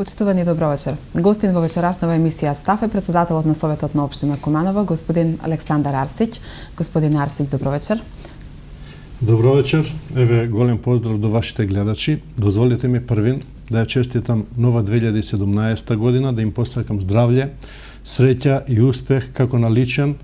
Почитувани добро вечер. Гостин во вечерашнава емисија Стаф е председателот на Советот на општина Куманово, господин Александар Арсиќ. Господин Арсиќ, добро вечер. Добро вечер. Еве голем поздрав до вашите гледачи. Дозволите ми првин да ја честитам нова 2017 година, да им посакам здравје, среќа и успех како на личен,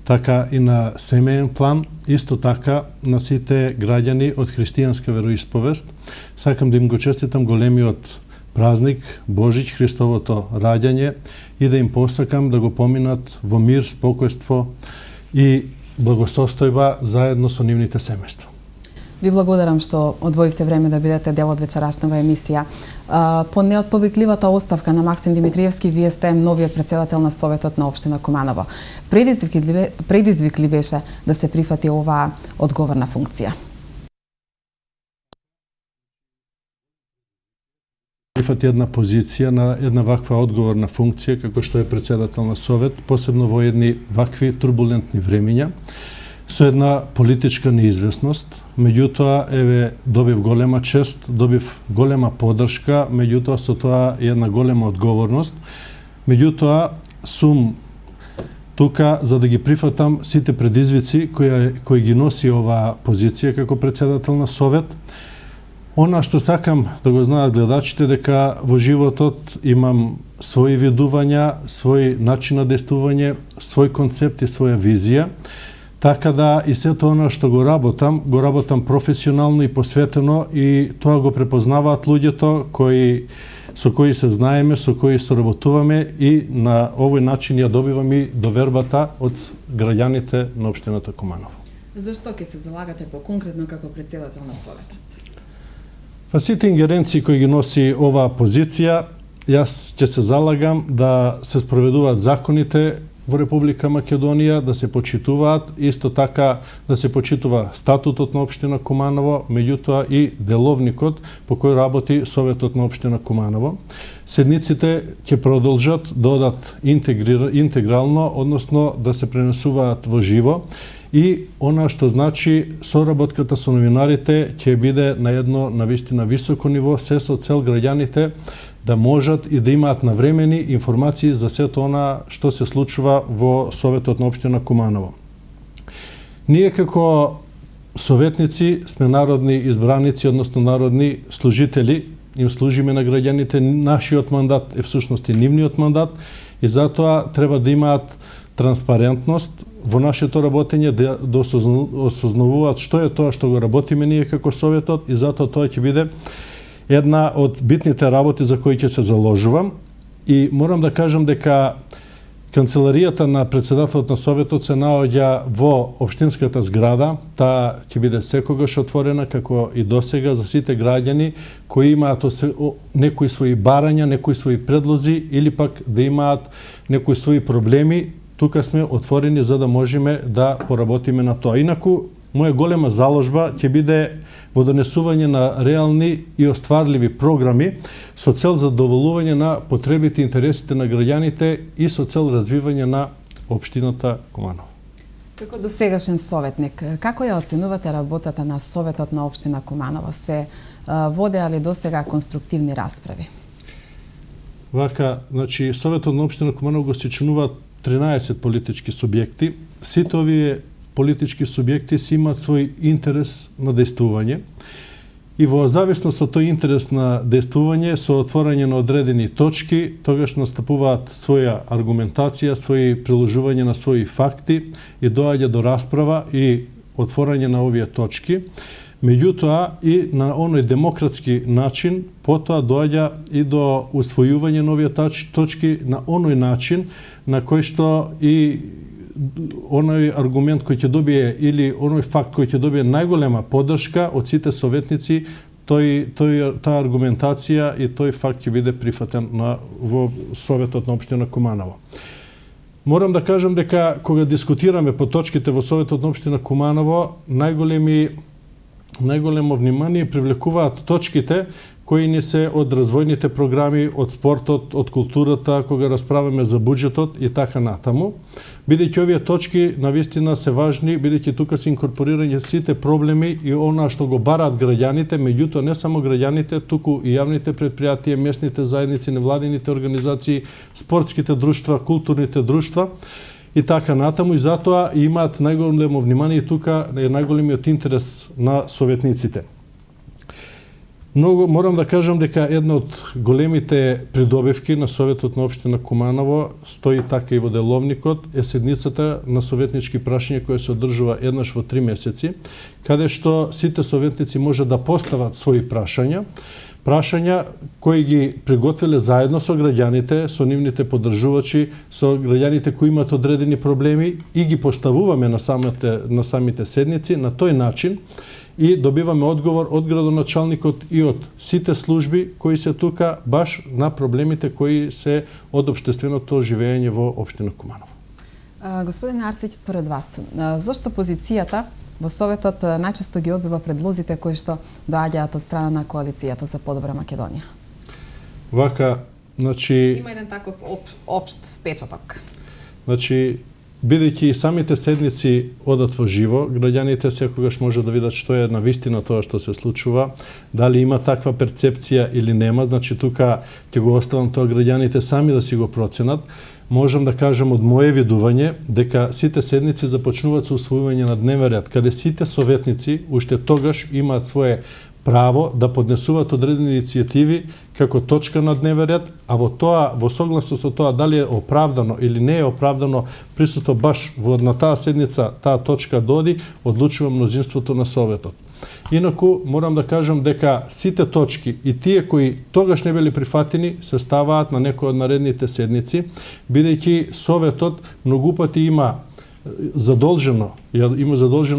така и на семеен план, исто така на сите граѓани од христијанска вероисповест. Сакам да им го честитам големиот празник Божич, Христовото раѓање, и да им посакам да го поминат во мир, спокојство и благосостојба заедно со нивните семејства. Ви благодарам што одвоивте време да бидете дел од вечерашнава емисија. По неотповикливата оставка на Максим Димитриевски, вие сте новиот председател на Советот на општина Куманово. Предизвик ли беше да се прифати оваа одговорна функција? Прифати една позиција на една ваква одговорна функција како што е председател на Совет, посебно во едни вакви турбулентни времиња, со една политичка неизвестност. Меѓутоа, еве, добив голема чест, добив голема поддршка, меѓутоа со тоа и една голема одговорност. Меѓутоа, сум тука за да ги прифатам сите предизвици кои ги носи оваа позиција како председател на Совет. Она што сакам да го знаат гледачите, дека во животот имам своји видувања, свој начин на действување, свој концепт и своја визија, така да и сето она што го работам професионално и посветено, и тоа го препознаваат луѓето со кои се знаеме, со кои соработуваме, и на овој начин ја добивам и довербата од граѓаните на општината Куманово. Зашто ќе се залагате по-конкретно како председател на Советот? Па сите ингеренции кои ги носи оваа позиција, јас ќе се залагам да се спроведуваат законите во Република Македонија, да се почитуваат, исто така да се почитува статутот на општина Куманово, меѓутоа и деловникот по кој работи Советот на општина Куманово. Седниците ќе продолжат да одат интегрално, односно да се пренесуваат во живо, и она што значи соработката со новинарите ќе биде на едно навистина високо ниво, се со цел граѓаните да можат и да имаат навремени информации за сето она што се случува во Советот на општина Куманово. Ние како советници сме народни избраници, односно народни служители, им служиме на граѓаните. Нашиот мандат е всушност и нивниот мандат, и затоа треба да имаат транспарентност во нашето работење, да осознавуваат што е тоа што го работиме ние како Советот, и затоа тоа ќе биде една од битните работи за кои ќе се заложувам. И морам да кажам дека канцеларијата на председателот на Советот се наоѓа во општинската зграда. Таа ќе биде секогаш отворена како и досега за сите граѓани кои имаат некои своји барања, некои своји предлози, или пак да имаат некои своји проблеми. Тука сме отворени за да можеме да поработиме на тоа. Инаку, моја голема заложба ќе биде во донесување на реални и остварливи програми со цел задоволување на потребите и интересите на граѓаните и со цел развивање на општината Куманово. Како досегашен советник, како ја оценувате работата на Советот на општина Куманово? Се водеа ли досега конструктивни расправи? Вака, значи, Советот на општина Куманово го се членуваат 13 политички субјекти. Сите овие политички субјекти си имаат свој интерес на действување, и во зависност од тој интерес на действување, со отворање на одредени точки, тогаш настапуваат своја аргументација, своји приложување на своји факти, и доаѓа до расправа и отворање на овие точки. Меѓутоа, и на оној демократски начин, потоа доаѓа и до усвојување на овие точки на оној начин на кој што и оној аргумент кој ќе добие, или оној факт кој ќе добие најголема поддршка од сите советници, таа аргументација и тој факт ќе биде прифатен во Советот на општина Куманово. Морам да кажам дека кога дискутираме по точките во Советот на општина Куманово, најголеми најголемо внимание привлекуваат точките кои ни се од развојните програми, од спортот, од културата, кога расправаме за буџетот и така натаму. Бидејќи овие точки навистина се важни, бидејќи тука се инкорпорирање сите проблеми и она што го бараат граѓаните, меѓутоа не само граѓаните, туку и јавните предпријатија, местните заедници, невладините организации, спортските друштва, културните друштва и така натаму, и затоа имаат најголемо внимание и тука е најголемиот интерес на советниците. Морам да кажам дека една од големите придобивки на Советот на општина Куманово стои така и во деловникот, е седницата на советнички прашања која се одржува еднаш во 3 месеци, каде што сите советници може да постават своји прашања кои ги приготвиле заедно со граѓаните, со нивните поддржувачи, со граѓаните кои имаат одредени проблеми и ги поставуваме на самите седници на тој начин и добиваме одговор од градоначалникот и од сите служби кои се тука баш на проблемите кои се од општественото живење во општина Куманово. Господин Арсиќ, поред вас, зошто позицијата во Советот најчесто ги одбива предлозите кои што доаѓаат од страна на коалицијата за подобра Македонија? Вака, значи... Има еден таков општ впечаток. Значи, бидејќи самите седници одат во живо, граѓаните секогаш може да видат што е навистина тоа што се случува, дали има таква перцепција или нема, значи тука ќе го оставам тоа граѓаните сами да си го проценат. Можам да кажам од моје видување дека сите седници започнуваат со усвојување на дневен ред, каде сите советници уште тогаш имаат свое право да поднесуваат одредени иницијативи како точка на дневен ред, а во согласно со тоа дали е оправдано или не е оправдано присуство баш на таа седница, таа точка доди, одлучува мнозинството на Советот. Инаку, морам да кажам дека сите точки и тие кои тогаш не били прифатени се ставаат на некој од наредните седници, бидејќи Советот многу пати има задолжено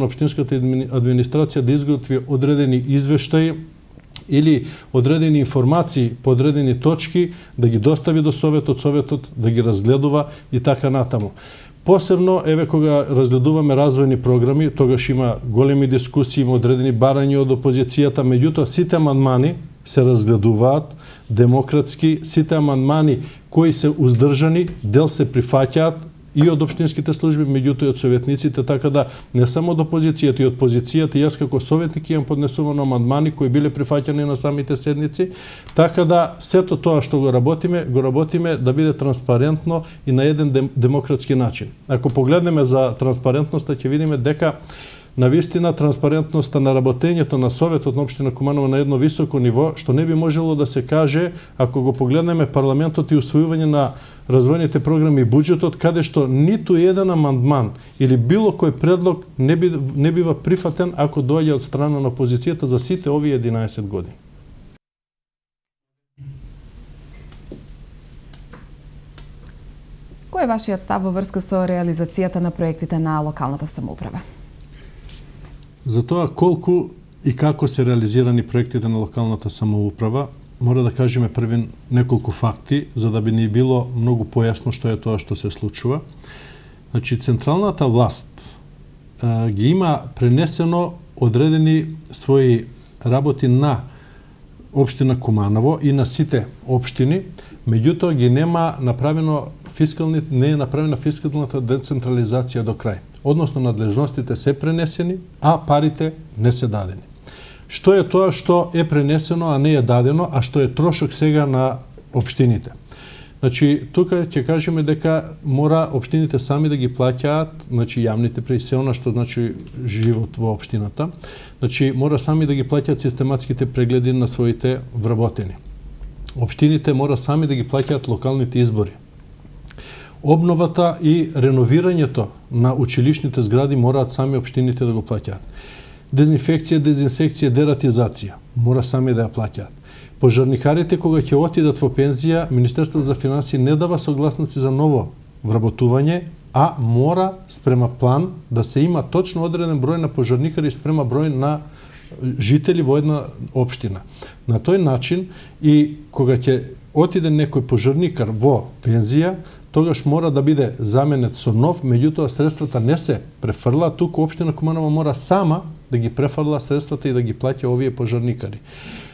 општинската администрација да изготви одредени извештаи или одредени информации по одредени точки, да ги достави до Советот да ги разгледува и така натаму. Посебно, еве, кога разгледуваме развојни програми, тогаш има големи дискусии, има одредени барања од опозицијата, меѓутоа сите амандмани се разгледуваат демократски, сите амандмани кои се уздржани, дел се прифаќаат и од општинските служби, меѓутоа и од советниците, така да не само од опозицијата и од позицијата, јас како советник имам поднесувано амандмани кои биле прифаќани на самите седници, така да сето тоа што го работиме да биде транспарентно и на еден демократски начин. Ако погледнеме за транспарентноста, ќе видиме дека навистина транспарентноста на работењето на Советот на општина Куманово на едно високо ниво, што не би можело да се каже ако го погледнеме парламентот и усвојување на развојните програми и буџетот, каде што ниту еден амандман или било кој предлог не бива прифатен ако доаѓа од страна на опозицијата за сите овие 11 години. Кој е вашиот став во врска со реализацијата на проектите на локалната самоуправа? За тоа колку и како се реализирани проектите на локалната самоуправа, мора да кажеме први неколку факти, за да би ни било многу појасно што е тоа што се случува. Значи, централната власт ги има пренесено одредени своји работи на општина Куманово и на сите општини, меѓутоа ги нема не е направена фискалната децентрализација до крај. Односно, надлежностите се пренесени, а парите не се дадени. Што е тоа што е пренесено, а не е дадено, а што е трошок сега на општините? Значи, тука ќе кажеме дека мора општините сами да ги плаќаат, значи јавните преиселна, што значи живот во општината. Значи, мора сами да ги плаќаат систематските прегледи на своите вработени. Општините мора сами да ги плаќаат локалните избори. Обновата и реновирањето на училишните згради мораат сами општините да го плаќаат. Дезинфекција, дезинсекција, дератизација мора сами да ја плаќаат. Пожарникарите кога ќе отидат во пензија, Министерството за финансии не дава согласници за ново вработување, а мора спрема план да се има точно одреден број на пожарникари спрема број на жители во една општина. На тој начин и кога ќе отиде некој пожарникар во пензија, тогаш мора да биде заменет со нов, меѓутоа средствата не се префрлаат, туку општина Куманово мора сама да ги префарла средствата и да ги плаќа овие пожарникари.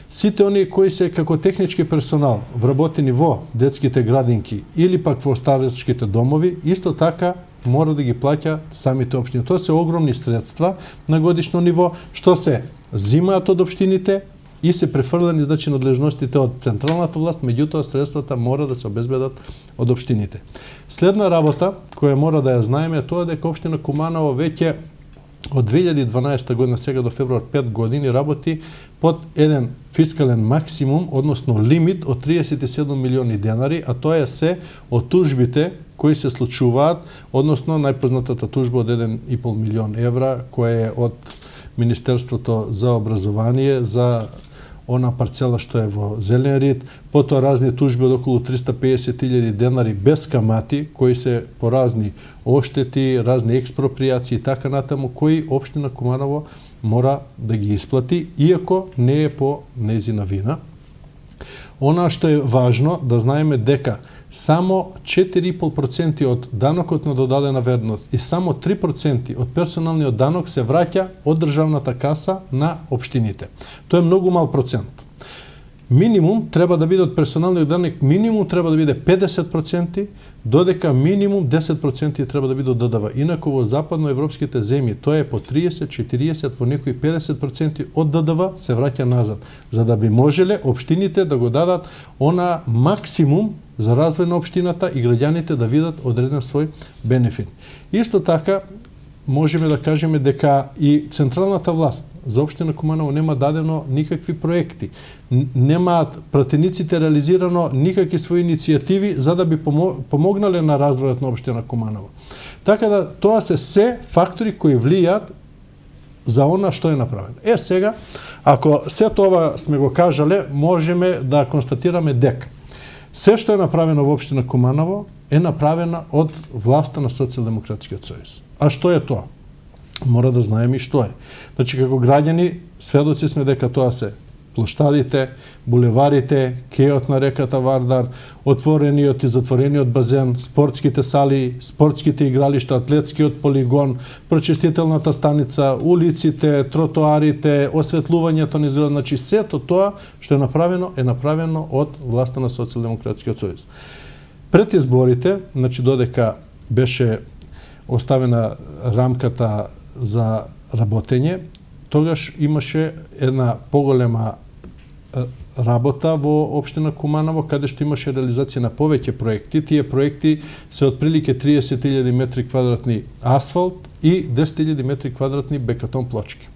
Сите они кои се како технички персонал вработени во детските градинки или пак во старечките домови, исто така мора да ги плаќа самите општини. Тоа се огромни средства на годишно ниво, што се зимаат од општините и се префрлени, значи, надлежностите од централната власт, меѓутоа средствата мора да се обезбедат од општините. Следна работа која мора да ја знаеме е тоа дека општина Куманово веќе од 2012 година сега до февруар 5 години работи под еден фискален максимум, односно лимит од 37 милиони денари, а тоа е се од тужбите кои се случуваат, односно најпознатата тужба од 1,5 милион евра, која е од Министерството за образование за она парцела што е во Зелен рид, потоа разни тужби од околу 350.000 денари без камати, кои се по разни оштети, разни експропријации и така натаму, кои општина Куманово мора да ги исплати, иако не е по нејзина вина. Она што е важно да знаеме дека само 4,5% од данокот на додадена вредност и само 3% од персоналниот данок се враќа од државната каса на општините. Тоа е многу мал процент. Минимум треба да биде од персоналниот данок, минимум треба да биде 50%, додека минимум 10% треба да биде од ДДВ. Инаку во западноевропските земји тоа е по 30, 40, во некои 50% од ДДВ се враќа назад, за да би можеле општините да го дадат она максимум за развој на општината и граѓаните да видат одреден свој бенефит. Исто така, можеме да кажеме дека и централната власт за општина Куманово нема дадено никакви проекти. Немаат пратениците реализирано никакви своји иницијативи за да би помогнале на развојот на општина Куманово. Така да тоа се фактори кои влијаат за она што е направено. Сега, ако се тоа сме го кажале, можеме да констатираме дека се што е направено во општина Куманово е направено од власта на Социјалдемократскиот сојуз. А што е тоа? Мора да знаеме и што е. Значи, како граѓани, сведоци сме дека тоа се плоштадите, булеварите, кејот на реката Вардар, отворениот и затворениот базен, спортските сали, спортските игралишта, атлетскиот полигон, прочистителната станица, улиците, тротоарите, осветлувањето низ градот, значи сето тоа што е направено од власта на Социјалдемократскиот сојуз. Пред изборите, значи додека беше оставена рамката за работење, тогаш имаше една поголема работа во општина Куманово, каде што имаше реализација на повеќе проекти. Тие проекти се отприлике 30.000 метри квадратни асфалт и 10.000 метри квадратни бекатон плочки.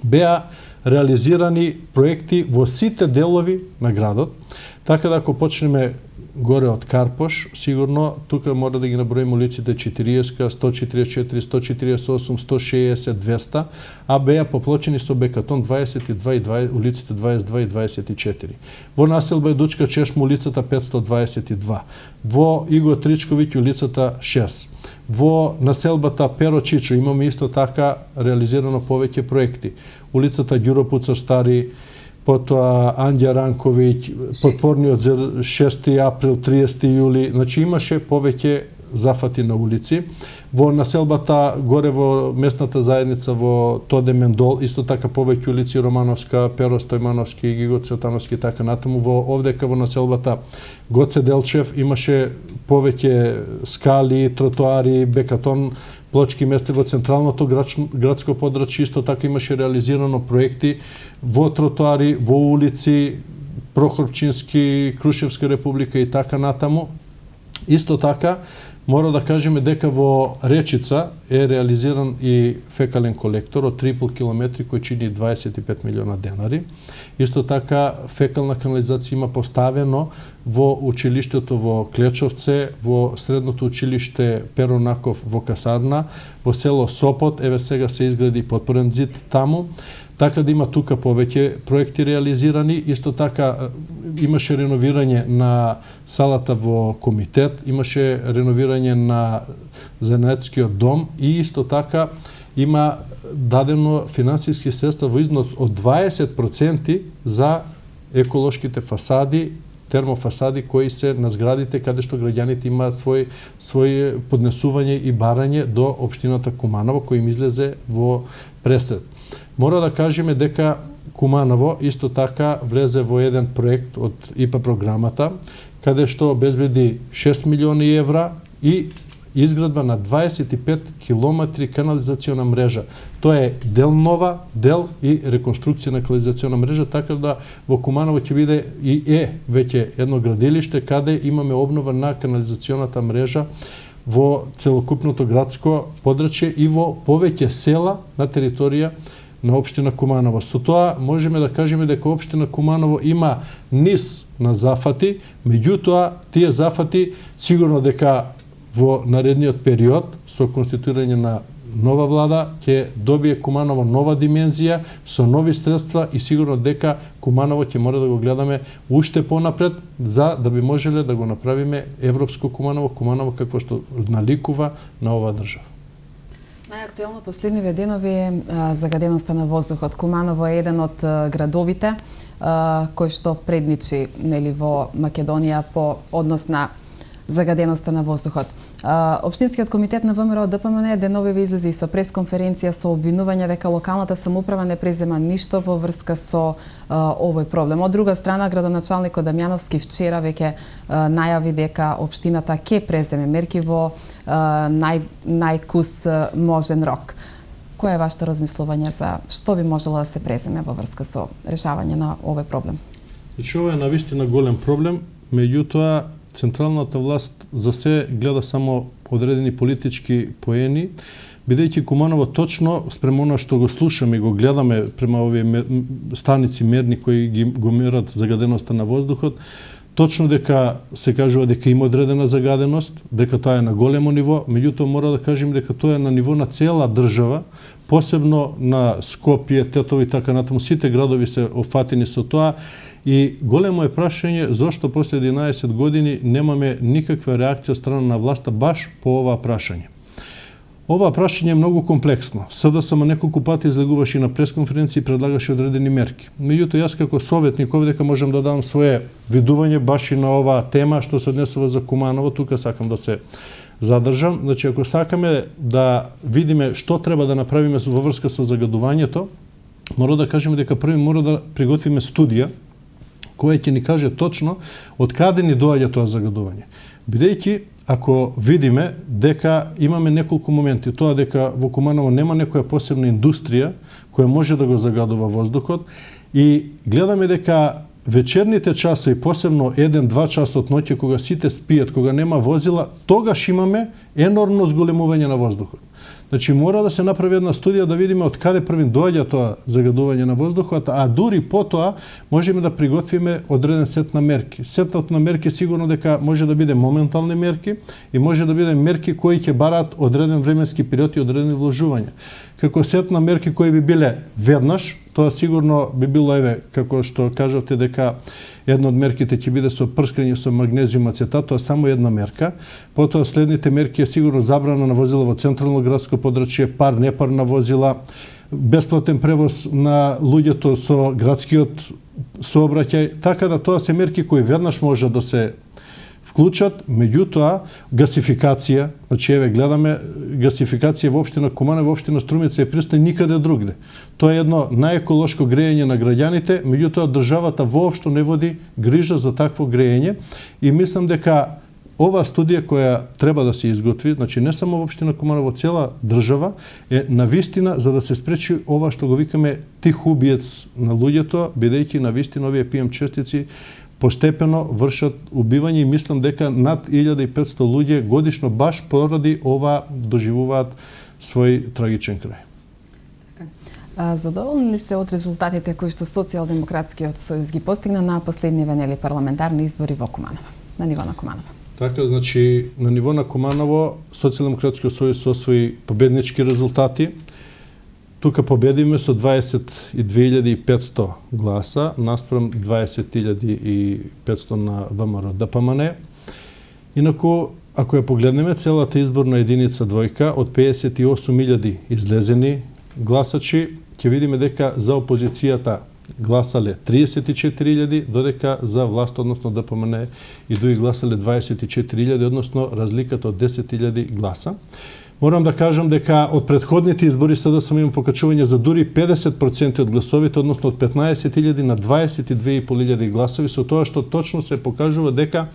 Беа реализирани проекти во сите делови на градот, така да ако почнеме горе од Карпош, сигурно тука мора да ги наброиме улиците 40, 144, 148, 160, 200, а беа поплочени со бекатон 22 и улиците 22 и 24. Во населба Дучка Чешма улицата 522, во Иго Тричковиќ улицата 6. Во населбата Перо Чичо имаме исто така реализирано повеќе проекти. Улицата Ѓуропуца Стари, потоа Андја Ранковиќ, подпорниот за 6 април, 30 јули, значи имаше повеќе зафати на улици. Во населбата горе во местната заедница во Тоде Мендол, исто така повеќе улици Романовска, Перо Стојмановски, Гиго Цветановски и така натаму. Овдека во населбата Гоце Делчев имаше повеќе скали, тротоари, бекатон, плочки места во централното градско подрачје, исто така имаше реализирано проекти во тротоари, во улици Прохорчински, Крушевска република и така натаму. Исто така мора да кажеме дека во Речица е реализиран и фекален колектор од 3,5 километри кој чини 25 милиона денари. Исто така фекална канализација има поставено во училиштето во Клечовце, во средното училиште Перо Наков во Касарна, во село Сопот, еве сега се изгради подпорен зид таму. Така да има тука повеќе проекти реализирани. Исто така имаше реновирање на салата во комитет, имаше реновирање на занаетскиот дом и исто така има дадено финансиски средства во износ од 20% за еколошките фасади, термофасади кои се на зградите каде што граѓаните имаат свој поднесување и барање до општината Куманово кој им излезе во пресед. Мора да кажеме дека Куманово исто така влезе во еден проект од ИПА програмата, каде што обезбеди 6 милиони евра и изградба на 25 километри канализациона мрежа. Тоа е дел нова, дел и реконструкција на канализациона мрежа, така да во Куманово ќе биде и веќе едно градилиште каде имаме обнова на канализационата мрежа во целокупното градско подрачје и во повеќе села на територија на општина Куманово. Со тоа можеме да кажеме дека општина Куманово има низ на зафати, меѓутоа тие зафати сигурно дека во наредниот период со конституирање на нова влада ќе добие Куманово нова димензија со нови средства и сигурно дека Куманово ќе мора да го гледаме уште понапред за да би можеле да го направиме европско Куманово, Куманово какво што наликува на оваа држава. Најактуелно последниве денови е загаденоста на воздухот. Куманово е еден од градовите кој што предничи во Македонија по однос на загаденоста на воздухот. Општинскиот комитет на ВМРО ДПМН деновиве излезе и со пресконференција со обвинување дека локалната самоуправа не презема ништо во врска со овој проблем. Од друга страна, градоначалникот Дамјановски вчера веќе најави дека општината ќе преземе мерки во најкус можен рок. Кој е вашето размислување за што би можело да се преземе во врска со решавање на овој проблем? Значи, ова е навистина голем проблем, меѓутоа централната власт за се гледа само одредени политички поени, бидејќи Куманово точно спрема она што го слушаме и го гледаме према овие станици мерни кои го мерат загаденоста на воздухот, точно дека се кажува дека има одредена загаденост, дека тоа е на големо ниво, меѓутоа мора да кажем дека тоа е на ниво на цела држава, посебно на Скопје, Тетово и така натаму, сите градови се офатени со тоа. И големо е прашање зошто после 11 години немаме никаква реакција од страна на власта баш по оваа прашање. Оваа прашање е многу комплексно. СДСМ неколку пати излегуваше на пресконференција и предлагаше одредени мерки. Меѓутоа, јас како советник овдека можам да дам свое видување баш и на оваа тема што се однесува за Куманово, тука сакам да се задржам. Значи, ако сакаме да видиме што треба да направиме во врска со загадувањето, мора да кажеме дека први мора да приготвиме студија која ќе ни каже точно од каде ни доаѓа тоа загадување. Бидејќи, ако видиме дека имаме неколку моменти, тоа дека во Куманово нема некоја посебна индустрија која може да го загадува воздухот и гледаме дека вечерните часови, посебно 1-2 часа од ноќе, кога сите спијат, кога нема возила, тогаш имаме енормно зголемување на воздухот. Значи, мора да се направи една студија да видиме од каде први доаѓа тоа загадување на воздухот, а дури потоа можеме да приготвиме одреден сет на мерки. Сетот на мерки сигурно дека може да биде моментални мерки и може да биде мерки кои ќе бараат одреден временски период и одредени вложувања. Како сет на мерки кои би биле веднаш, тоа сигурно би било, како што кажавте дека една од мерките ќе биде со прскање со магнезиум ацетат, тоа е само една мерка. Потоа следните мерки е сигурно забрана на возила во централно градско подрачје, пар, непарна возила, бесплатен превоз на луѓето со градскиот сообраќај, така да тоа се мерки кои веднаш може да се вклучат, меѓутоа гасификација, значи гледаме гасификација во општина Куманово, во општина Струмица е пристои никаде другде. Тоа е едно најеколошко грејење на граѓаните, меѓутоа државата воопшто не води грижа за такво грејење и мислам дека оваа студија која треба да се изготви, значи не само во општина Куманово, цела држава е навистина за да се спречи ова што го викаме тих убиец на луѓето, бидејќи навистина овие PM честици постепено вршат убивање и мислам дека над 1500 луѓе годишно баш поради ова доживуваат свој трагичен крај. Задоволни ли сте од резултатите кои што Социјалдемократскиот сојуз ги постигна на последниве парламентарни избори во Куманово, на ниво на Куманово? Така, значи, на ниво на Куманово Социјалдемократскиот сојуз освои победнички резултати. Тука победиме со 22.500 гласа наспрем 20.500 на ВМРО ДПМН. Инаку, ако ја погледнеме целата изборна единица двојка од 58.000 излезени гласачи, ќе видиме дека за опозицијата гласале 34.000, додека за власт, односно ДПМН и други гласале 24.000, односно разликата од 10.000 гласа. Морам да кажам дека од претходните избори sada сам имам покачување за дури 50% од гласовите, односно од 15.000 на 22.500 гласови, со тоа што точно се покажува дека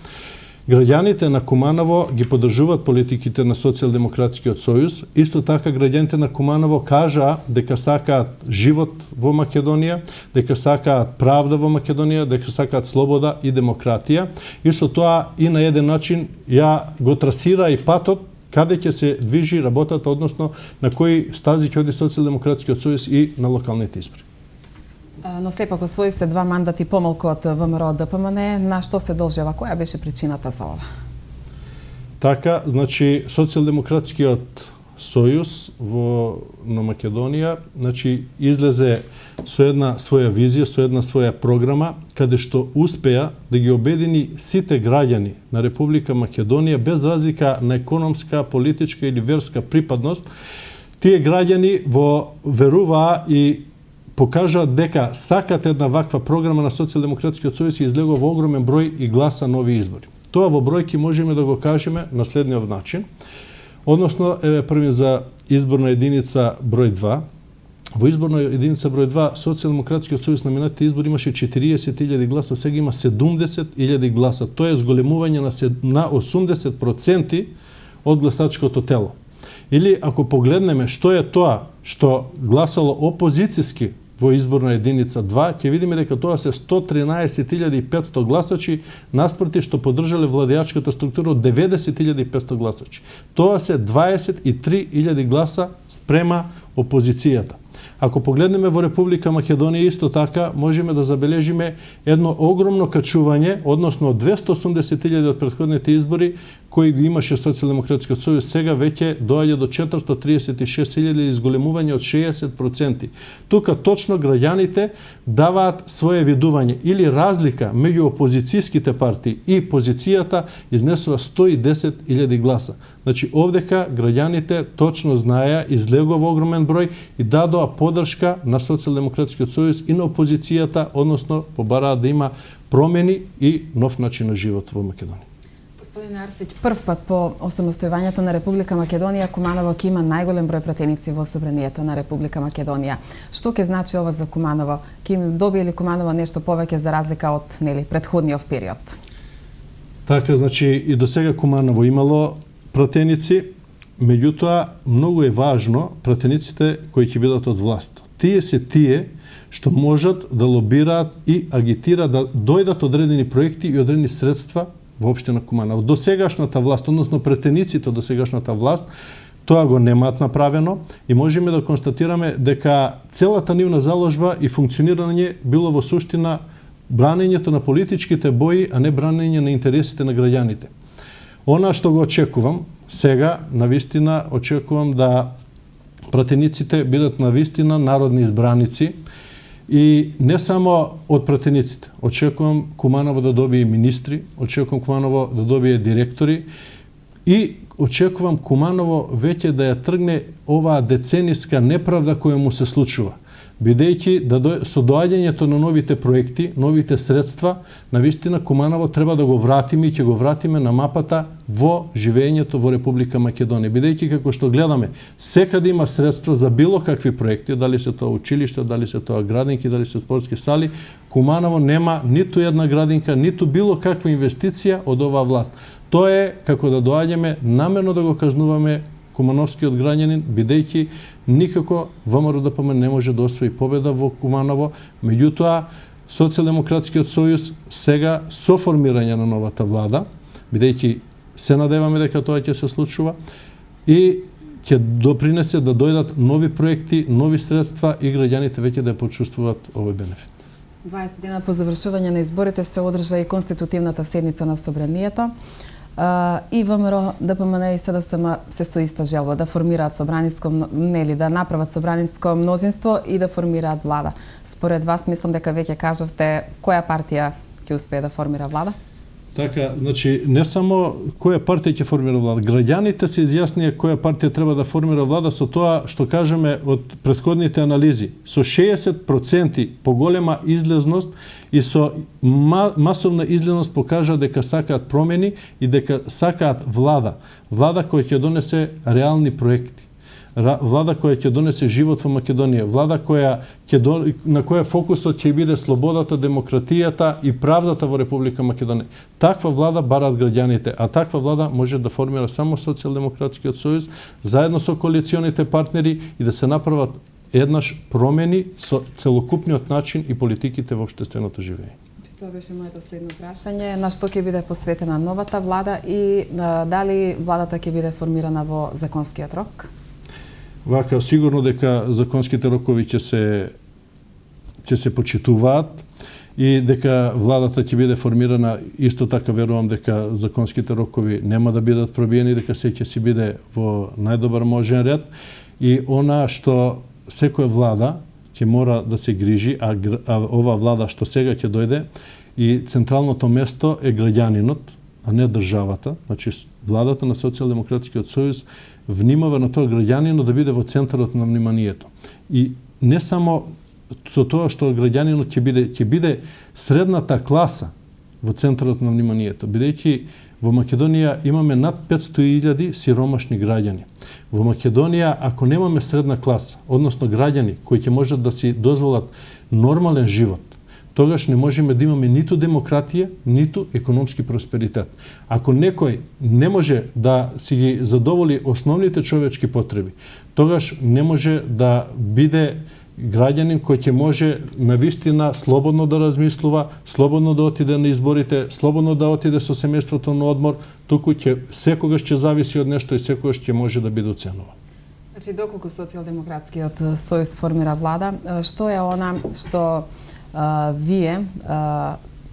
граѓаните на Куманово ги поддржуваат политиките на Социјалдемократскиот сојуз. Исто така граѓаните на Куманово кажаа дека сакаат живот во Македонија, дека сакаат правда во Македонија, дека сакаат слобода и демократија. И со тоа и на еден начин ја го трасира и патот каде ќе се движи работата, односно на кои стази ќе оди Социјалдемократскиот сојуз и на локалните избори. Но сепак освоивте 2 мандати помалку од ВМРО ДПМН. На што се должи ова? Која беше причината за ова? Така, значи Социјалдемократскиот сојуз на Македонија, значи излезе со една своја визија, со една своја програма, каде што успеа да ги обедини сите граѓани на Република Македонија без разлика на економска, политичка или верска припадност. Тие граѓани веруваа и покажаат дека сакат една ваква програма на Социјалдемократскиот сојуз и излегува во огромен број и гласа нови избори. Тоа во бројки можеме да го кажеме на следниот начин. Односно, први за изборна единица број 2. Во изборна единица број 2 Социјалдемократскиот сојуз на минатите избори имаше 40.000 гласа, сега има 70.000 гласа. Тоа е зголемување на 80% од гласачкото тело. Или ако погледнеме што е тоа што гласало опозицијски во изборна единица 2, ќе видиме дека тоа се 113.500 гласачи наспроти што поддржале владеачката структура од 90.500 гласачи. Тоа се 23.000 гласа спрема опозицијата. Ако погледнеме во Република Македонија исто така, можеме да забележиме едно огромно качување, односно 280.000 од претходните избори кои го имаше Социјалдемократскиот сојуз, сега веќе доаѓа до 436.000 или изголемување од 60%. Тука точно граѓаните даваат свое видување или разлика меѓу опозицијските партии и позицијата изнесува 110.000 гласа. Значи овдека граѓаните точно знаеа, излегува огромен број и дадоа поддршка на Социјалдемократскиот сојуз и на опозицијата, односно побараат да има промени и нов начин на живот во Македонија. Господин Арсиќ, прв пат по осамостојувањето на Република Македонија, Куманово ќе има најголем број пратеници во собранието на Република Македонија. Што ќе значи ова за Куманово? Ќе добие ли Куманово нешто повеќе за разлика од претходниот период? Така, значи и до сега Куманово имало пратеници, меѓутоа многу е важно пратениците кои ќе бидат од власт. Тие се тие што можат да лобираат и агитираат да дојдат одредени проекти и одредени средства во општина Куманово. До сегашната власт, односно претениците до сегашната власт, тоа го немаат направено и можеме да констатираме дека целата нивна заложба и функционирање било во суштина бранењето на политичките бои, а не бранење на интересите на граѓаните. Она што го очекувам сега, навистина, очекувам да пратениците бидат навистина народни избраници и не само од пратениците. Очекувам Куманово да добие министри, очекувам Куманово да добие директори и очекувам Куманово веќе да ја тргне оваа децениска неправда која му се случува. Бидејќи со доаѓањето на новите проекти, новите средства, навистина Куманово треба да го вратиме и ќе го вратиме на мапата во живењето во Република Македонија. Бидејќи како што гледаме, секаде има средства за било какви проекти, дали се тоа училишта, дали се тоа градинки, дали се спортски сали, Куманово нема ниту една градинка, ниту било каква инвестиција од оваа власт. Тоа е како да доаѓаме намерно да го казнуваме кумановскиот граѓанин, бидејќи никако ВМРО ДПМН не може да освои победа во Куманово, меѓутоа Социјалдемократскиот сојуз сега со формирање на новата влада, бидејќи се надеваме дека тоа ќе се случува и ќе допринесе да дојдат нови проекти, нови средства и граѓаните веќе да почувствуваат овој бенефит. 20 дена по завршување на изборите се одржа и конститутивната седница на собранието. И ВМРО ДПМН и СДСМ се со иста желба да формираат собраниско, да направат собраниско мнозинство и да формираат влада. Според вас, мислам дека веќе кажавте која партија ќе успее да формира влада? Така, значи, не само која партија ќе формира влада, граѓаните се изјаснија која партија треба да формира влада со тоа што кажеме од претходните анализи. Со 60% поголема излезност и со масовна излезност покажа дека сакаат промени и дека сакаат влада. Влада која ќе донесе реални проекти. Влада која ќе донесе живот во Македонија, влада на која фокусот ќе биде слободата, демократијата и правдата во Република Македонија. Таква влада бараат граѓаните, а таква влада може да формира само Социјалдемократскиот сојуз заедно со коалиционите партнери и да се направат еднаш промени со целокупниот начин и политиките во општественото живење. Тоа беше моето следно прашање, на што ќе биде посветена новата влада и дали владата ќе биде формирана во законскиот рок? Вака, сигурно дека законските рокови ќе се почитуваат и дека владата ќе биде формирана, исто така верувам дека законските рокови нема да бидат пробиени, дека се ќе си биде во најдобар можен ред и она што секоја влада ќе мора да се грижи, а ова влада што сега ќе дојде и централното место е граѓанинот, а не државата. Значи, владата на Социјалдемократскиот сојуз внимава на тоа граѓанинот да биде во центарот на вниманието. И не само со тоа што граѓанинот ќе биде средната класа во центарот на вниманието, бидејќи во Македонија имаме над 500.000 сиромашни граѓани. Во Македонија, ако немаме средна класа, односно граѓани кои ќе можат да си дозволат нормален живот, тогаш не можеме да имаме ниту демократија, ниту економски просперитет. Ако некој не може да си ги задоволи основните човечки потреби, тогаш не може да биде граѓанин кој ќе може навистина слободно да размислува, слободно да отиде на изборите, слободно да отиде со семејството на одмор, туку секогаш ќе зависи од нешто и секогаш ќе може да биде оценуван. Значи, доколку Социјалдемократскиот сојуз формира влада, што е она што вие,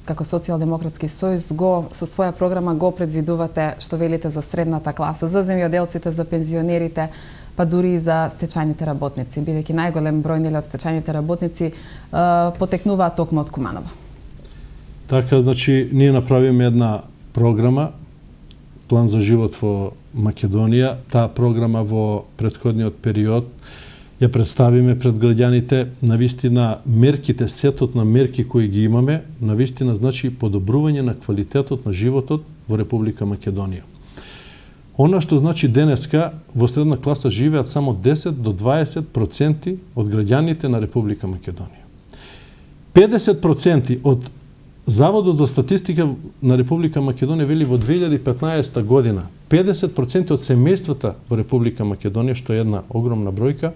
како Социјалдемократски сојуз, со своја програма го предвидувате, што велите за средната класа, за земјоделците, за пензионерите, па дури и за стечајните работници, бидејќи најголем број од стечајните работници потекнуваат токму од Куманово. Така, значи, ние направиме една програма, план за живот во Македонија. Таа програма во претходниот период ја представиме пред граѓаните, навистина мерките, сетот на мерки кои ги имаме, навистина значи подобрување на квалитетот на животот во Република Македонија. Она што значи денеска во средна класа живеат само 10 до 20% од граѓаните на Република Македонија. 50% од Заводот за статистика на Република Македонија вели во 2015 година 50% од семејствата во Република Македонија, што е една огромна бројка,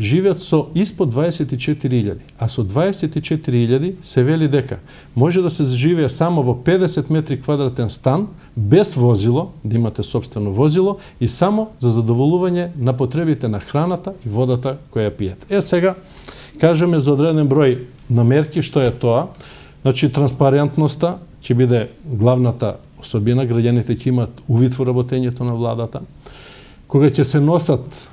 живеат со испод 24.000, а со 24.000 се вели дека може да се живее само во 50 метри квадратен стан, без возило, да имате сопствено возило, и само за задоволување на потребите на храната и водата која пиете. Сега, кажеме за одреден број на мерки, што е тоа. Значи, транспарентноста ќе биде главната особина, граѓаните ќе имат увид во работењето на владата. Кога ќе се носат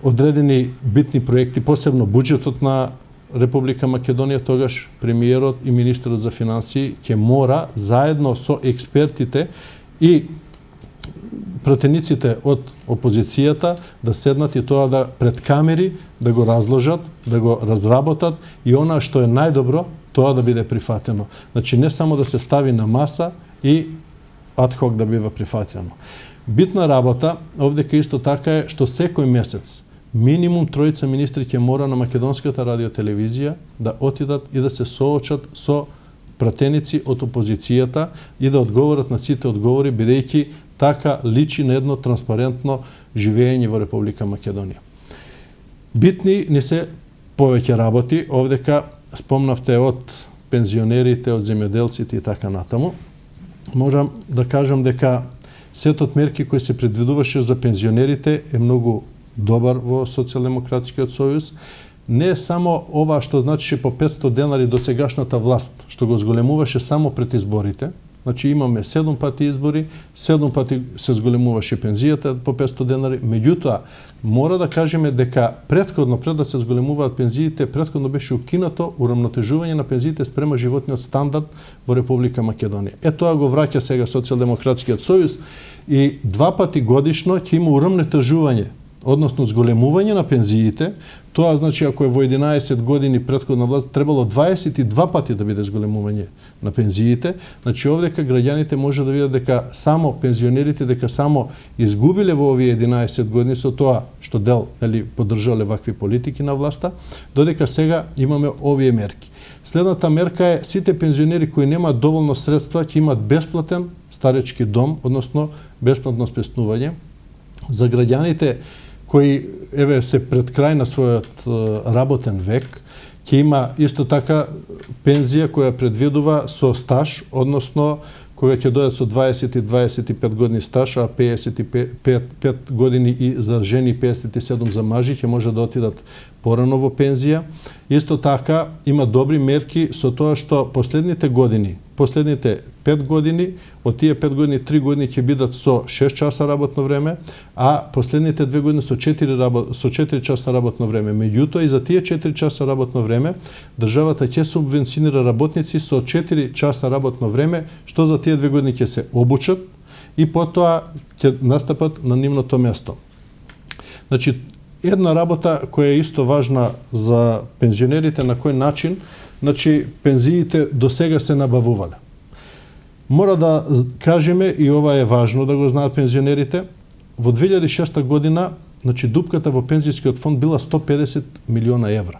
одредени битни проекти, посебно буџетот на Република Македонија, тогаш премиерот и министерот за финансии ќе мора заедно со експертите и пратениците од опозицијата да седнат и тоа да пред камери да го разложат, да го разработат и она што е најдобро, тоа да биде прифатено. Значи, не само да се стави на маса и адхок да бива прифатено. Битна работа овдека исто така е што секој месец минимум 3 министри ќе мора на македонската радиотелевизија да отидат и да се соочат со пратеници од опозицијата и да одговорат на сите одговори, бидејќи така личи на едно транспарентно живење во Република Македонија. Битни не се повеќе работи, овдека спомнавте од пензионерите, од земјоделците и така натаму. Можам да кажам дека сетот мерки кои се предвидуваше за пензионерите е многу добар во Социјалдемократскиот сојуз. Не само ова што значише по 500 денари до сегашната власт, што го зголемуваше само пред изборите, значи имаме 7 пати избори, 7 пати се зголемуваше пензијата по 500 денари, меѓутоа мора да кажеме дека претходно, пред да се зголемуваат пензиите, претходно беше укинато урамнотежување на пензиите спрема животниот стандард во Република Македонија. Тоа го враќа сега Социјалдемократскиот сојуз и 2 пати годишно ќе има урамнотежување, односно зголемување на пензиите. Тоа значи ако е во 11 години претходна власт требало 22 пати да биде зголемување на пензиите, значи овдека граѓаните може да видат дека само пензионерите дека само изгубиле во овие 11 години со тоа што дел поддржале вакви политики на власта, додека сега имаме овие мерки. Следната мерка е сите пензионери кои немаат доволно средства ќе имаат бесплатен старечки дом, односно бесплатно спестување. За граѓаните кои се пред крај на својот работен век, ќе има исто така пензија која предвидува со стаж, односно кога ќе дојдат со 20 и 25 години стаж, а 55 години и за жени, 57 за мажи, ќе може да отидат порано во пензија. Исто така има добри мерки со тоа што последните 5 години, од тие 5 години, 3 години ќе бидат со 6 часа работно време, а последните 2 години со 4 часа работно време. Меѓутоа и за тие 4 часа работно време, државата ќе субвенционира работници со 4 часа работно време, што за тие 2 години ќе се обучат и потоа ќе настапат на нивното место. Значи, една работа која е исто важна за пензионерите, на кој начин, значи, пензиите до сега се набавувале. Мора да кажеме, и ова е важно да го знаат пензионерите, во 2006 година, значи, дупката во пензијскиот фонд била 150 милиона евра.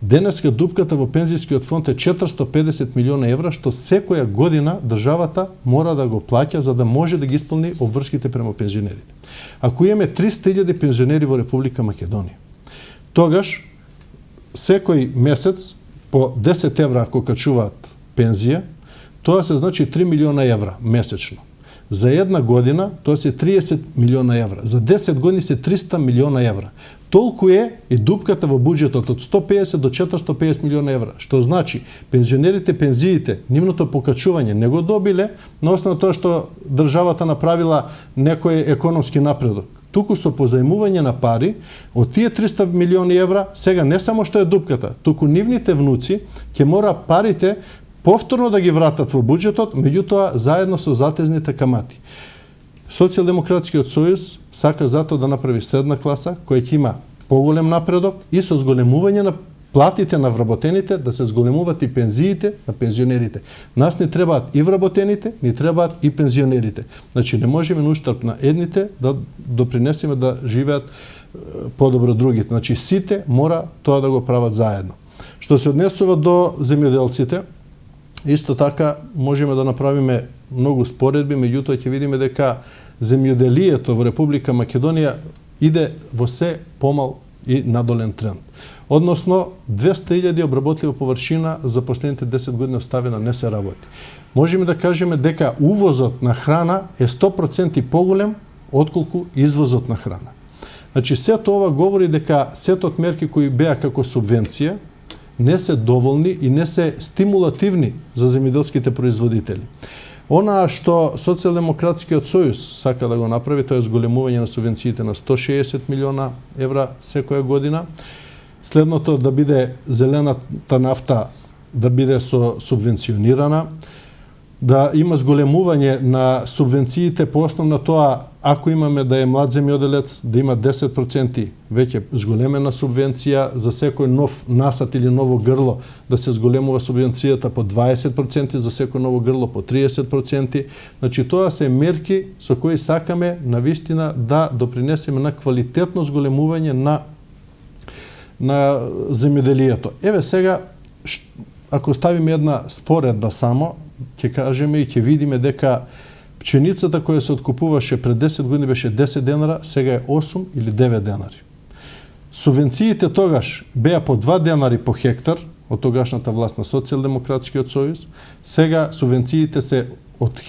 Денеска дупката во пензијскиот фонд е 450 милиона евра, што секоја година државата мора да го плаќа за да може да ги исполни обврските према пензионерите. Ако имаме 300.000 пензионери во Република Македонија, тогаш секој месец по 10 евра ако качуваат пензија, тоа се значи 3 милиона евра месечно. За една година тоа се 30 милиона евра. За 10 години се 300 милиона евра. Толку е и дупката во буџетот од 150 до 450 милиона евра. Што значи, пензионерите пензиите, нивното покачување не го добиле на основа тоа што државата направила некој економски напредок. Туку со позајмување на пари, од тие 300 милиони евра, сега не само што е дупката, туку нивните внуци ќе мора парите повторно да ги вратат во буџетот, меѓутоа заедно со затезните камати. Социјалдемократскиот сојуз сака затоа да направи средна класа која ќе има поголем напредок и со зголемување на платите на вработените да се зголемуваат и пензиите на пензионерите. Нас не требаат и вработените, ни требаат и пензионерите. Значи не можеме на уштрб на едните да допринесеме да живеат подобро другите. Значи сите мора тоа да го прават заедно. Што се однесува до земјоделците, исто така можеме да направиме многу споредби, меѓутоа ќе видиме дека земјоделието во Република Македонија иде во се помал и надолен тренд. Односно, 200.000 обработлива површина за последните 10 години оставена не се работи. Можеме да кажеме дека увозот на храна е 100% поголем отколку извозот на храна. Значи, сето ова говори дека сетот мерки кои беа како субвенција не се доволни и не се стимулативни за земјоделските производители. Она што Социјалдемократскиот сојуз сака да го направи, тоа е зголемување на субвенциите на 160 милиона евра секоја година. Следното да биде зелената нафта да биде субвенционирана, да има зголемување на субвенциите по основ на тоа ако имаме да е млад земјоделец, да има 10% веќе зголемена субвенција, за секој нов насад или ново грло да се зголемува субвенцијата по 20%, за секој ново грло по 30%. Значи тоа се мерки со кои сакаме навистина да допринесеме на квалитетно зголемување на земјоделието. Еве сега, ако ставиме една споредба само, ќе кажеме и ќе видиме дека пченицата која се откупуваше пред 10 години беше 10 денара, сега е 8 или 9 денари. Субвенциите тогаш беа по 2 денари по хектар од тогашната власт на Социјалдемократскиот сојуз. Сега субвенциите се од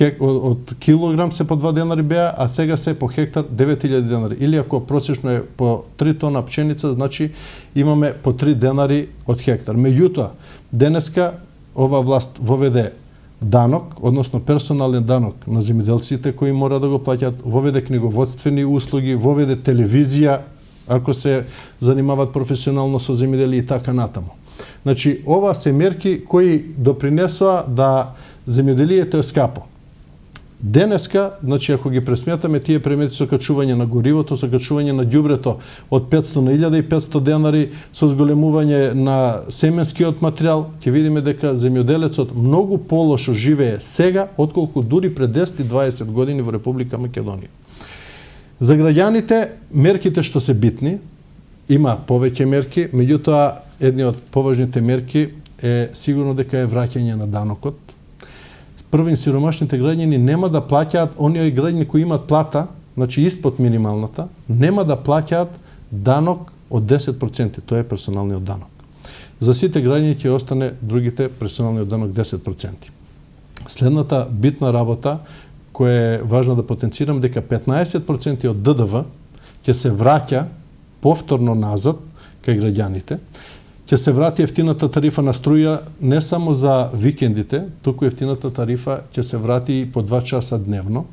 килограм се по 2 денари беа, а сега се по хектар 9000 денари. Или ако просечно е по 3 тона пченица, значи имаме по 3 денари од хектар. Меѓутоа, денеска ова власт воведе данок, односно персонален данок на земјоделците кои мора да го плаќаат, воведе книговодствени услуги, воведе телевизија, ако се занимаваат професионално со земјоделие и така натаму. Значи, ова се мерки кои допринесоа да земјоделието е скапо. Денеска, значи, ако ги пресметаме тие премети со качување на горивото, со качување на ѓубрето од 500 на 1500 денари, со зголемување на семенскиот материјал, ќе видиме дека земјоделецот многу полошо живее сега, отколку дури пред 10 и 20 години во Република Македонија. За граѓаните, мерките што се битни, има повеќе мерки, меѓутоа, едни од поважните мерки е сигурно дека е враќање на данокот. Првин сиромашните граѓани нема да плаќаат, оние граѓани кои имаат плата, значи испод минималната, нема да плаќаат данок од 10%, тоа е персоналниот данок. За сите граѓани ќе остане другите персоналниот данок 10%. Следната битна работа, која е важно да потенцирам, дека 15% од ДДВ ќе се враќа повторно назад кај граѓаните. Ќе се врати ефтината тарифа на струја не само за викендите, туку ефтината тарифа ќе се врати по 2 часа дневно.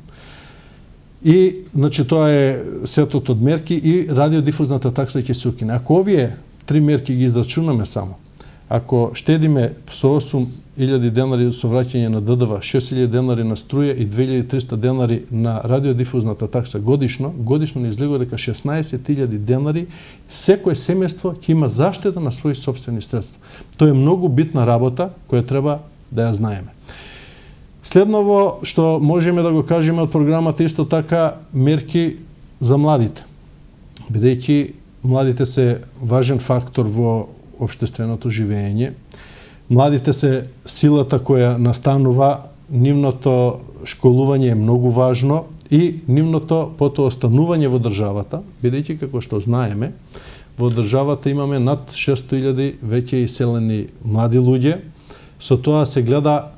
И, значи, тоа е сетот од мерки и радиодифузната такса ќе се укине. Ако овие 3 мерки ги израчунаме само, ако штедиме со 8.000 денари со враќање на ДДВ, 6.000 денари на струја и 2.300 денари на радиодифузната такса годишно не излегува дека 16.000 денари секое семејство ќе има заштеда на своји сопствени средства. Тоа е многу битна работа која треба да ја знаеме. Следново што можеме да го кажеме од програмата исто така мерки за младите. Бидејќи младите се важен фактор во општественото живење. Младите се силата која настанува, нивното школување е многу важно и нивното потоа останување во државата, бидејќи како што знаеме, во државата имаме над 600.000 веќе иселени млади луѓе. Со тоа се гледа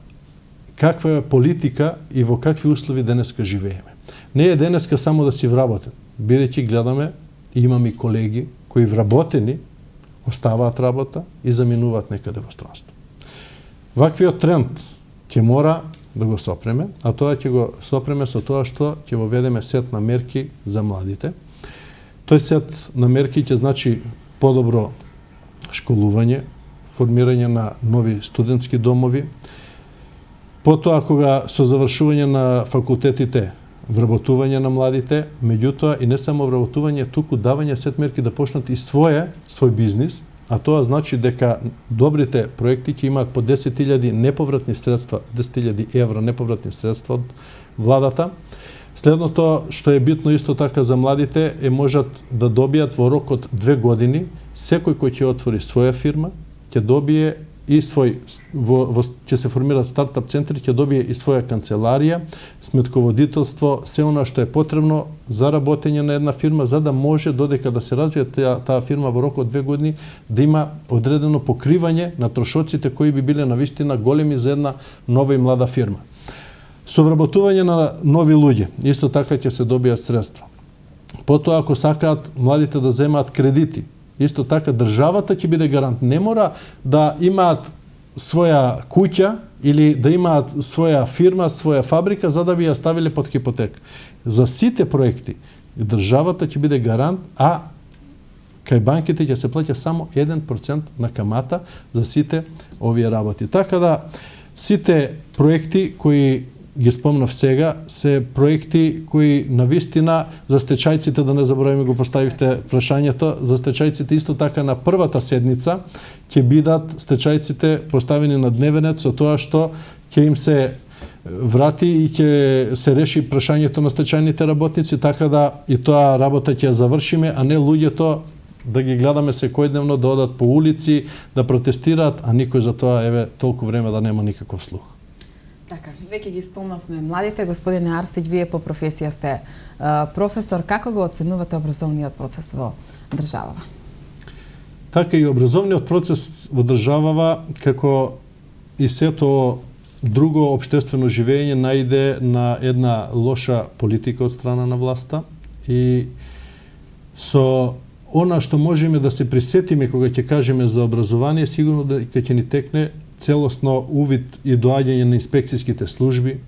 каква е политика и во какви услови денеска живееме. Не е денеска само да си вработен, бидејќи гледаме и имаме колеги кои вработени оставаат работа и заминуваат некаде во странство. Ваквиот тренд ќе мора да го сопреме, а тоа ќе го сопреме со тоа што ќе воведеме сет на мерки за младите. Тој сет на мерки ќе значи подобро школување, формирање на нови студентски домови, потоа кога со завршување на факултетите вработување на младите, меѓутоа и не само вработување, туку давање сет мерки да почнат и свој бизнис, а тоа значи дека добрите проекти ќе имаат по 10.000 неповратни средства, 10.000 евро неповратни средства од владата. Следното што е битно исто така за младите е можат да добијат во рок од 2 години, секој кој ќе отвори своја фирма, ќе добие и ќе се формираат стартап центри, ќе добие и своја канцеларија, сметководителство, се она што е потребно за работење на една фирма, за да може додека да се развие таа фирма во рок од 2 години, да има одредено покривање на трошоците кои би биле навистина големи за една нова и млада фирма. Со вработување на нови луѓе, исто така ќе се добијат средства. Потоа, ако сакаат младите да земаат кредити, исто така државата ќе биде гарант. Не мора да имаат своја куќа или да имаат своја фирма, своја фабрика за да би ја ставиле под хипотека. За сите проекти државата ќе биде гарант, а кај банките ќе се плаќа само 1% на камата за сите овие работи. Така да сите проекти кои ги спомнав сега, се проекти кои навистина за стечајците, да не забораваме, го поставивте прашањето, за стечајците исто така на првата седница ќе бидат стечајците поставени на дневен ред со тоа што ќе им се врати и ќе се реши прашањето на стечајните работници, така да и тоа работа ќе ја завршиме, а не луѓето да ги гледаме секојдневно да одат по улици, да протестираат, а никој за тоа толку време да нема никаков слух. Така, веќе ги спомнавме младите. Господине Арсиќ, вие по професија сте професор. Како го оценувате образовниот процес во државава? Така и образовниот процес во државава, како и сето друго општествено живење, најде на една лоша политика од страна на власта и со она што можеме да се присетиме кога ќе кажеме за образование, сигурно дека ќе ни текне целосно увид и доаѓање на инспекцијските служби,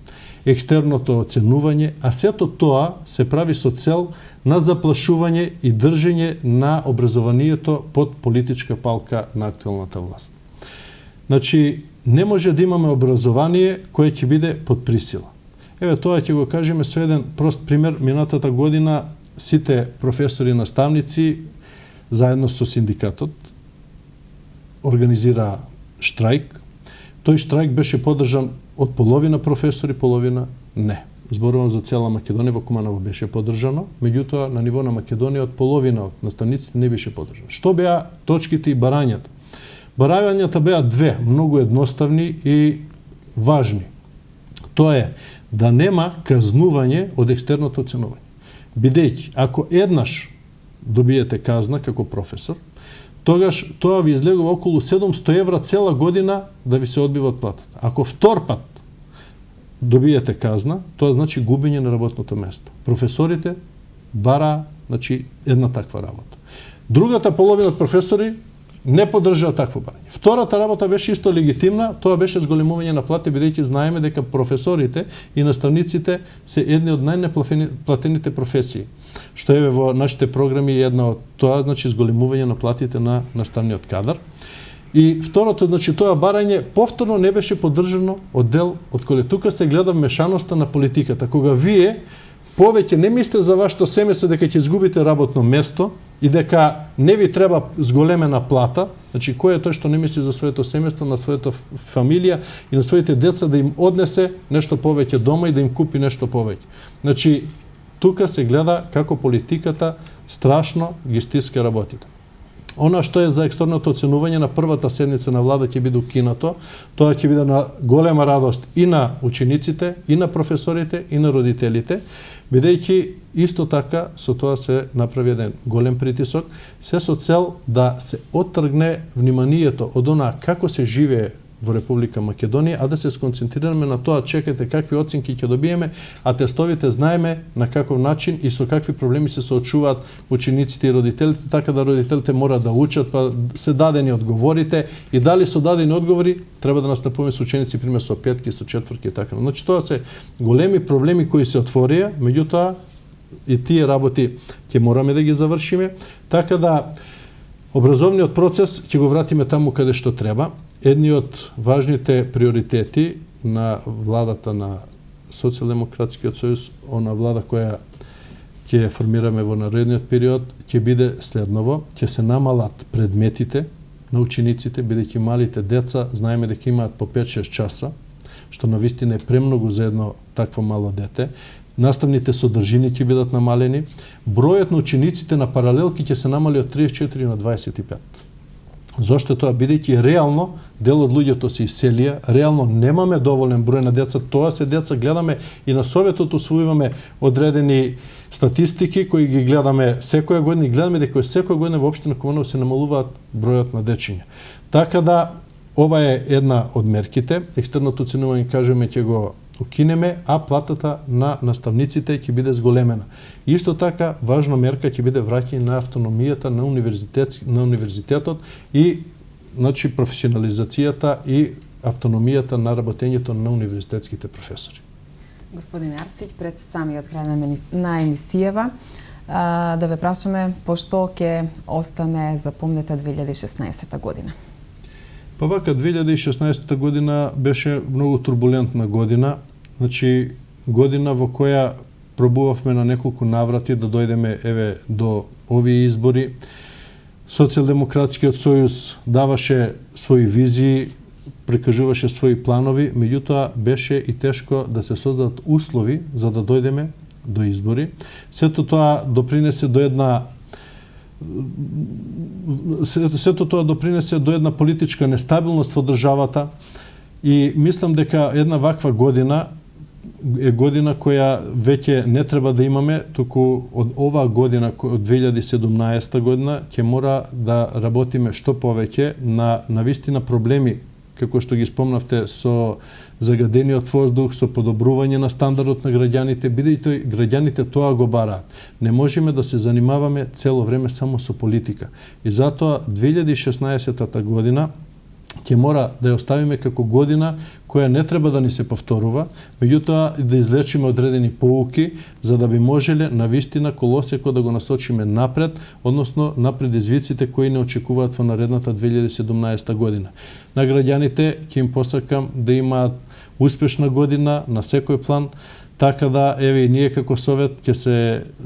екстерното оценување, а сето тоа се прави со цел на заплашување и држење на образованието под политичка палка на актуелната власт. Значи, не може да имаме образование кое ќе биде под присила. Еве тоа ќе го кажеме со еден прост пример. Минатата година сите професори и наставници заедно со синдикатот организира штрајк. Тој штрајк беше поддржан од половина професори, половина не. Зборувам за цела Македонија, во Куманово беше поддржано, меѓутоа на ниво на Македонија од половина од наставниците не беше поддржано. Што беа точките и барањата? Барањата беа две, многу едноставни и важни. Тоа е да нема казнување од екстерното оценување. Бидејќи, ако еднаш добиете казна како професор, тогаш тоа ви излегува околу 700 евра цела година да ви се одбива од платата. Ако втор пат добиете казна, тоа значи губење на работното место. Професорите бара, значи, една таква работа. Другата половина од професори не поддржаа такво барање. Втората работа беше исто легитимна, тоа беше зголемување на плати, бидејќи знаеме дека професорите и наставниците се едни од најнеплатените професии. Што е во нашите програми една од тоа, значи зголемување на платите на наставниот кадар. И второто, значи тоа барање повторно не беше поддржано од дел од кој тука се гледа мешаноста на политиката, кога вие повеќе не мислите за вашето семејство дека ќе изгубите работно место и дека не ви треба зголемена плата, значи кој е тој што не мисли за своето семејство, на својата фамилија и на своите деца да им однесе нешто повеќе дома и да им купи нешто повеќе. Значи тука се гледа како политиката страшно ги стиска работите. Она што е за екстерното оценување на првата седница на влада ќе биде укинато, тоа ќе биде на голема радост и на учениците, и на професорите, и на родителите, бидејќи исто така со тоа се направи еден голем притисок, се со цел да се оттргне вниманието од она како се живее во Република Македонија, а да се сконцентрираме на тоа, чекате какви оценки ќе добиеме, а тестовите знаеме на каков начин и со какви проблеми се соочуваат учениците и родителите, така да родителите мора да учат, па се дадени одговорите и дали со дадени одговори треба да настапуваме со ученици пример со петки, со четворки и така. Значи тоа се големи проблеми кои се отворија, меѓутоа и тие работи ќе мораме да ги завршиме, така да образовниот процес ќе го вратиме таму каде што треба. Едни од важните приоритети на владата на Социјалдемократскиот сојуз, она влада која ќе формираме во наредниот период, ќе биде следново: ќе се намалат предметите на учениците, бидејќи малите деца знаеме дека имаат по 5-6 часа, што навистина е премногу за едно такво мало дете. Наставните содржини ќе бидат намалени, бројот на учениците на паралелки ќе се намали од 34 на 25. Зошто тоа? Бидејќи реално дел од луѓето се иселија, реално немаме доволен број на деца, тоа се деца гледаме и на Советот усвојуваме одредени статистики кои ги гледаме секоја година и гледаме дека секоја година во општина Куманово се намалуваат бројот на дечиња. Така да ова е една од мерките, екстерното оценување кажеме ќе го укинеме, а платата на наставниците ќе биде зголемена. Исто така, важна мерка ќе биде враќање на автономијата на универзитетот и значи професионализацијата и автономијата на работењето на универзитетските професори. Господин Арсиќ, пред самиот крај на емисијава, да ве прашаме пошто ќе остане запомнета 2016 година. Па вака, 2016 година беше многу турбулентна година, значи година во која пробувавме на неколку наврати да дојдеме еве до овие избори. Социјалдемократскиот сојуз даваше своји визии, прикажуваше своји планови, меѓутоа беше и тешко да се создадат услови за да дојдеме до избори. Сето тоа допринесе до една политичка нестабилност во државата и мислам дека една ваква година е година која веќе не треба да имаме, туку од оваа година, од 2017 година, ќе мора да работиме што повеќе на навистина проблеми, како што ги спомнавте, со загадениот воздух, со подобрување на стандардот на граѓаните, бидејќи граѓаните тоа го бараат. Не можеме да се занимаваме цело време само со политика. И затоа 2016 година ќе мора да ја оставиме како година која не треба да ни се повторува, меѓутоа да излечиме одредени поуки за да би можеле навистина колосеко да го насочиме напред, односно на предизвиците кои не очекуваат во наредната 2017 година. На граѓаните ќе им посакам да имаат успешна година на секој план, така да еве и ние како совет ќе се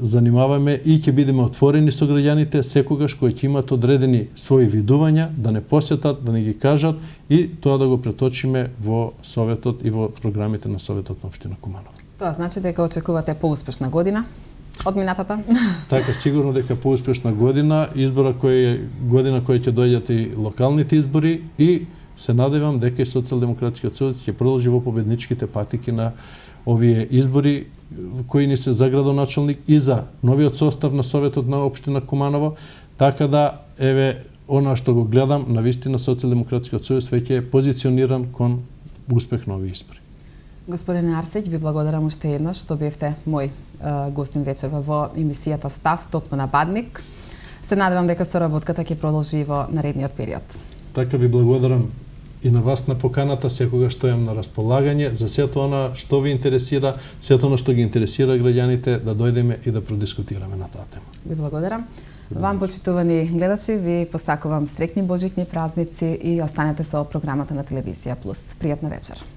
занимаваме и ќе бидеме отворени со граѓаните секогаш кои ќе имаат одредени своји видувања, да не посетат, да не ги кажат и тоа да го преточиме во советот и во програмите на советот на општина Куманово. Тоа значи дека очекувате поуспешна година од минатата? Така, сигурно дека поуспешна година, година која ќе дојдат и локалните избори и се надевам дека и Социјалдемократскиот сојуз ќе продолжи во победничките патики на овие избори кои ни се за градоначалник и за новиот состав на Советот на општина Куманово, така да еве она што го гледам, навистина Социјалдемократскиот сојуз веќе е позициониран кон успех на овие избори. Господине Арсиќ, ви благодарам уште еднаш што бевте мој гостин вечерва во емисијата Став токму на Бадник. Се надевам дека соработката ќе продолжи во наредниот период. Така ви благодарам и на вас на поканата, секогаш стојам на располагање за сето она што ви интересира, сето она што ги интересира граѓаните, да дојдеме и да продискутираме на таа тема. Ви благодарам. Вам, почитувани гледачи, ви посакувам среќни божични празници и останете со програмата на Телевизија Плюс. Пријатна вечер.